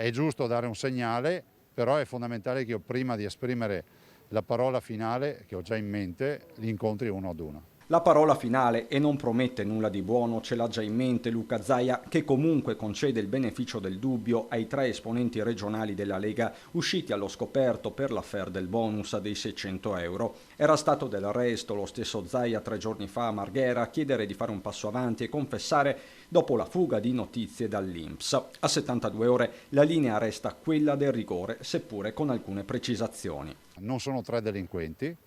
È giusto dare un segnale, però è fondamentale che io prima di esprimere la parola finale, che ho già in mente, li incontri uno ad uno. La parola finale, e non promette nulla di buono, ce l'ha già in mente Luca Zaia, che comunque concede il beneficio del dubbio ai 3 esponenti regionali della Lega usciti allo scoperto per l'affaire del bonus dei 600 euro. Era stato del resto lo stesso Zaia 3 giorni fa a Marghera a chiedere di fare un passo avanti e confessare dopo la fuga di notizie dall'INPS. A 72 ore la linea resta quella del rigore, seppure con alcune precisazioni. Non sono 3 delinquenti.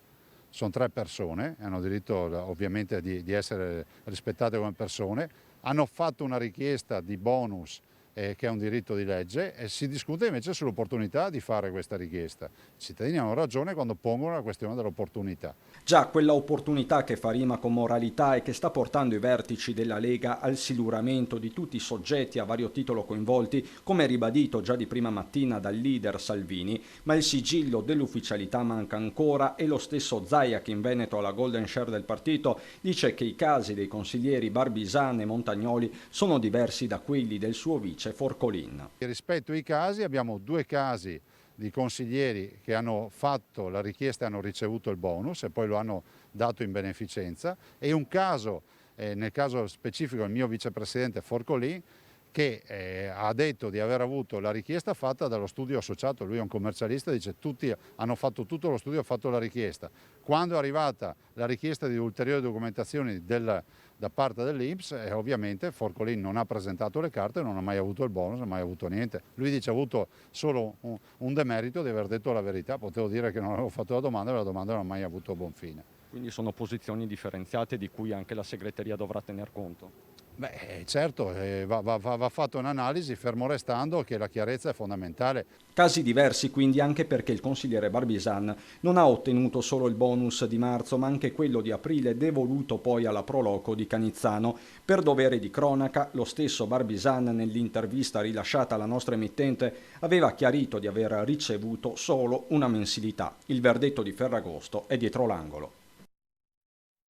Sono 3 persone, hanno diritto ovviamente di essere rispettate come persone, hanno fatto una richiesta di bonus che è un diritto di legge e si discute invece sull'opportunità di fare questa richiesta. I cittadini hanno ragione quando pongono la questione dell'opportunità. Già, quella opportunità che fa rima con moralità e che sta portando i vertici della Lega al siluramento di tutti i soggetti a vario titolo coinvolti, come ribadito già di prima mattina dal leader Salvini, ma il sigillo dell'ufficialità manca ancora e lo stesso Zaia, che in Veneto ha la golden share del partito, dice che i casi dei consiglieri Barbisan e Montagnoli sono diversi da quelli del suo vice Forcolin. Rispetto ai casi, abbiamo 2 casi di consiglieri che hanno fatto la richiesta e hanno ricevuto il bonus e poi lo hanno dato in beneficenza, e un caso, nel caso specifico il mio vicepresidente Forcolin, che ha detto di aver avuto la richiesta fatta dallo studio associato. Lui è un commercialista, dice tutti hanno fatto tutto, lo studio ha fatto la richiesta. Quando è arrivata la richiesta di ulteriori documentazioni da parte dell'INPS, ovviamente Forcolin non ha presentato le carte, non ha mai avuto il bonus, non ha mai avuto niente. Lui dice ha avuto solo un demerito di aver detto la verità. Potevo dire che non avevo fatto la domanda, ma la domanda non ha mai avuto buon fine. Quindi sono posizioni differenziate di cui anche la segreteria dovrà tener conto. Beh, certo, va fatta un'analisi, fermo restando che la chiarezza è fondamentale. Casi diversi quindi anche perché il consigliere Barbisan non ha ottenuto solo il bonus di marzo, ma anche quello di aprile, devoluto poi alla Proloco di Canizzano. Per dovere di cronaca, lo stesso Barbisan, nell'intervista rilasciata alla nostra emittente, aveva chiarito di aver ricevuto solo una mensilità. Il verdetto di Ferragosto è dietro l'angolo.